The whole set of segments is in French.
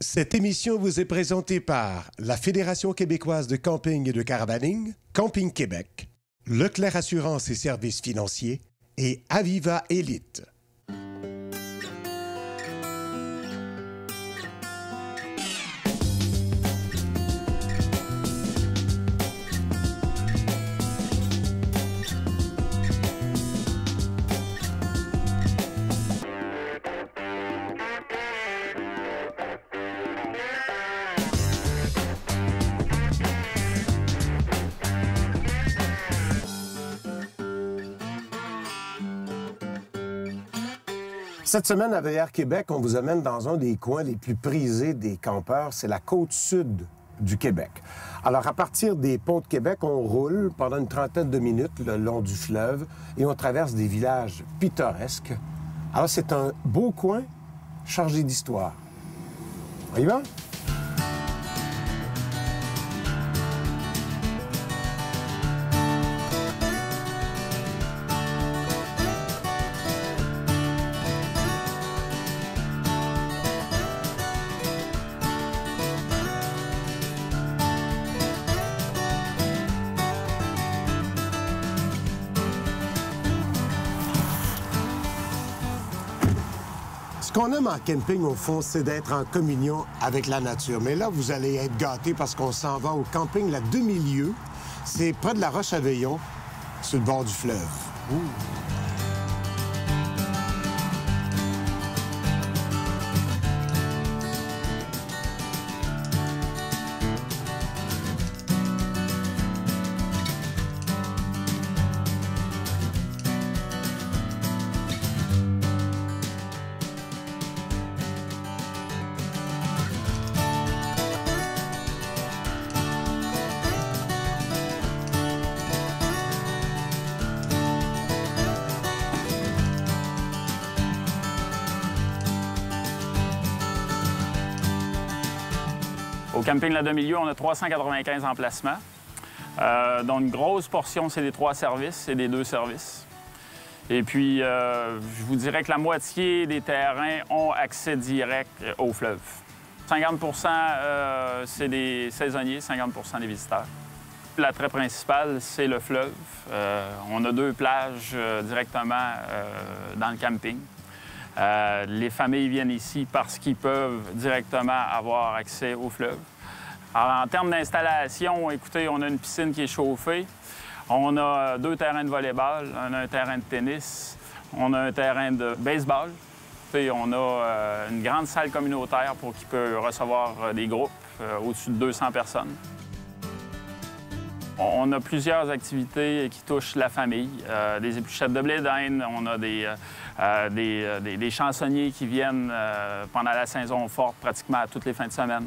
Cette émission vous est présentée par la Fédération québécoise de camping et de caravaning, Camping Québec, Leclerc Assurance et Services financiers et Aviva Élite. Cette semaine, à VR Québec, on vous amène dans un des coins les plus prisés des campeurs, c'est la côte sud du Québec. Alors, à partir des ponts de Québec, on roule pendant une trentaine de minutes le long du fleuve et on traverse des villages pittoresques. Alors, c'est un beau coin chargé d'histoire. On y va? Ce qu'on aime en camping, au fond, c'est d'être en communion avec la nature. Mais là, vous allez être gâtés parce qu'on s'en va au camping La Demi-Lieue. C'est près de la Roche-à-Veillon, sur le bord du fleuve. Ouh. Au camping La Demi-Lieue, on a 395 emplacements, dont une grosse portion, c'est des 3 services et des 2 services. Et puis, je vous dirais que la moitié des terrains ont accès direct au fleuve. 50 c'est des saisonniers, 50 des visiteurs. L'attrait principal, c'est le fleuve. On a 2 plages directement dans le camping. Les familles viennent ici parce qu'ils peuvent directement avoir accès au fleuve. Alors, en termes d'installation, écoutez, on a une piscine qui est chauffée. On a 2 terrains de volley-ball, on a un terrain de tennis, on a un terrain de baseball. Écoutez, on a une grande salle communautaire pour qui peut recevoir des groupes, au-dessus de 200 personnes. On a plusieurs activités qui touchent la famille. Des épluchettes de blé d'Inde, on a des chansonniers qui viennent pendant la saison forte pratiquement à toutes les fins de semaine.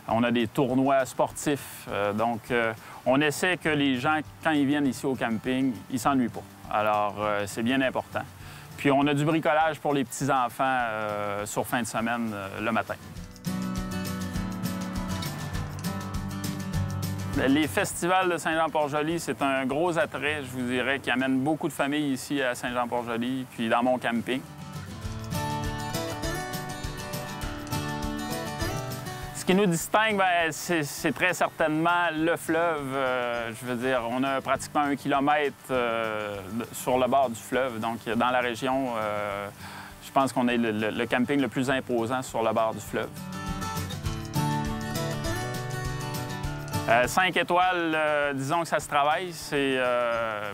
On a des tournois sportifs. Donc, on essaie que les gens, quand ils viennent ici au camping, ils ne s'ennuient pas. Alors, c'est bien important. Puis, on a du bricolage pour les petits-enfants sur fin de semaine le matin. Les festivals de Saint-Jean-Port-Joli, c'est un gros attrait, je vous dirais, qui amène beaucoup de familles ici à Saint-Jean-Port-Joli, puis dans mon camping. Ce qui nous distingue, c'est très certainement le fleuve. Je veux dire, on a pratiquement 1 kilomètre sur le bord du fleuve. Donc, dans la région, je pense qu'on est le camping le plus imposant sur le bord du fleuve. 5 étoiles, disons que ça se travaille, c'est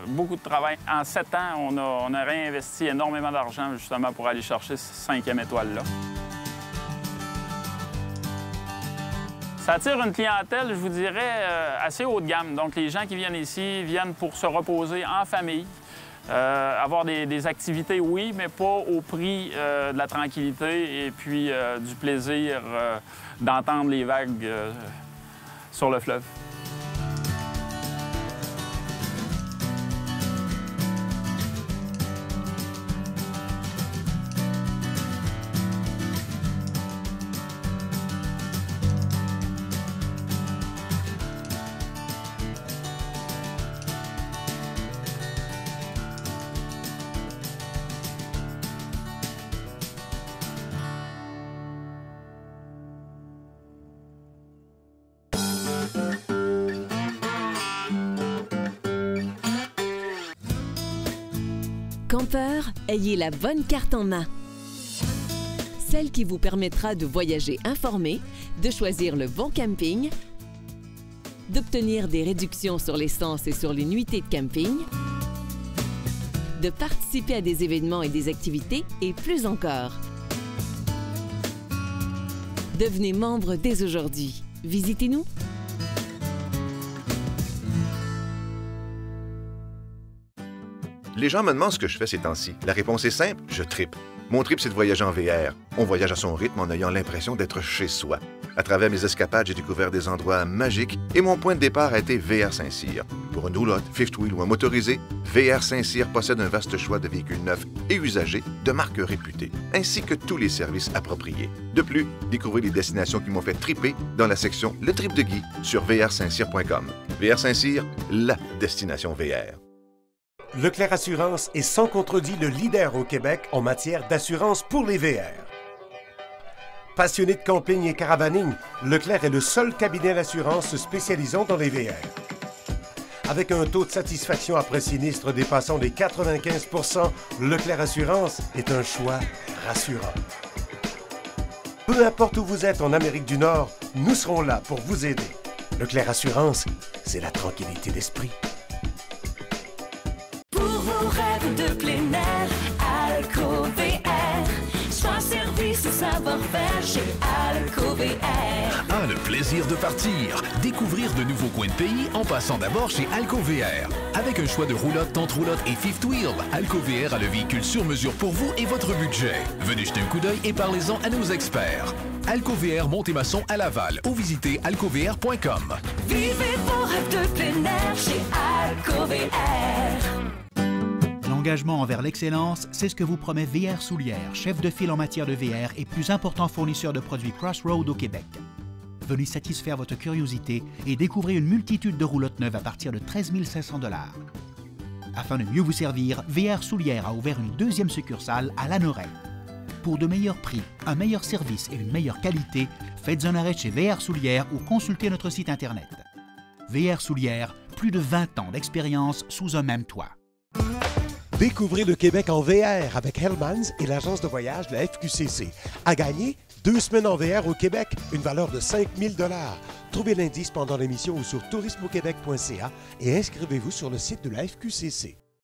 beaucoup de travail. En 7 ans, on a réinvesti énormément d'argent justement pour aller chercher cette 5e étoile-là. Ça attire une clientèle, je vous dirais, assez haut de gamme. Donc les gens qui viennent ici viennent pour se reposer en famille, avoir des activités, oui, mais pas au prix de la tranquillité et puis du plaisir d'entendre les vagues sur le fleuve. campeur, ayez la bonne carte en main. Celle qui vous permettra de voyager informé, de choisir le bon camping, d'obtenir des réductions sur l'essence et sur les nuitées de camping, de participer à des événements et des activités et plus encore. Devenez membre dès aujourd'hui. Visitez-nous. Les gens me demandent ce que je fais ces temps-ci. La réponse est simple, je trippe. Mon trip, c'est de voyager en VR. On voyage à son rythme en ayant l'impression d'être chez soi. À travers mes escapades, j'ai découvert des endroits magiques et mon point de départ a été VR Saint-Cyr. Pour une roulotte, fifth wheel ou un motorisé, VR Saint-Cyr possède un vaste choix de véhicules neufs et usagés de marques réputées, ainsi que tous les services appropriés. De plus, découvrez les destinations qui m'ont fait tripper dans la section Le Trip de Guy sur vrsaintcyr.com. VR Saint-Cyr, la destination VR. Leclerc Assurance est sans contredit le leader au Québec en matière d'assurance pour les VR. Passionné de camping et caravaning, Leclerc est le seul cabinet d'assurance se spécialisant dans les VR. Avec un taux de satisfaction après sinistre dépassant les 95 %, Leclerc Assurance est un choix rassurant. Peu importe où vous êtes en Amérique du Nord, nous serons là pour vous aider. Leclerc Assurance, c'est la tranquillité d'esprit. Rêve de plein air, AlcoVR. Soins, service et savoir-faire chez AlcoVR. Ah, le plaisir de partir! Découvrir de nouveaux coins de pays en passant d'abord chez AlcoVR. Avec un choix de roulotte, tente roulotte et fifth wheel, AlcoVR a le véhicule sur mesure pour vous et votre budget. Venez jeter un coup d'œil et parlez-en à nos experts. AlcoVR Montémasson à Laval ou visitez alcovr.com. Vivez vos rêves de plein air chez AlcoVR. L'engagement envers l'excellence, c'est ce que vous promet VR Soulière, chef de file en matière de VR et plus important fournisseur de produits Crossroad au Québec. Venez satisfaire votre curiosité et découvrez une multitude de roulottes neuves à partir de 13 500 $. Afin de mieux vous servir, VR Soulière a ouvert une deuxième succursale à Lanoraie. Pour de meilleurs prix, un meilleur service et une meilleure qualité, faites un arrêt chez VR Soulière ou consultez notre site Internet. VR Soulière, plus de 20 ans d'expérience sous un même toit. Découvrez le Québec en VR avec Hellmans et l'agence de voyage de la FQCC. À gagner, 2 semaines en VR au Québec, une valeur de 5 000 $. Trouvez l'indice pendant l'émission ou sur tourismeauquebec.ca et inscrivez-vous sur le site de la FQCC.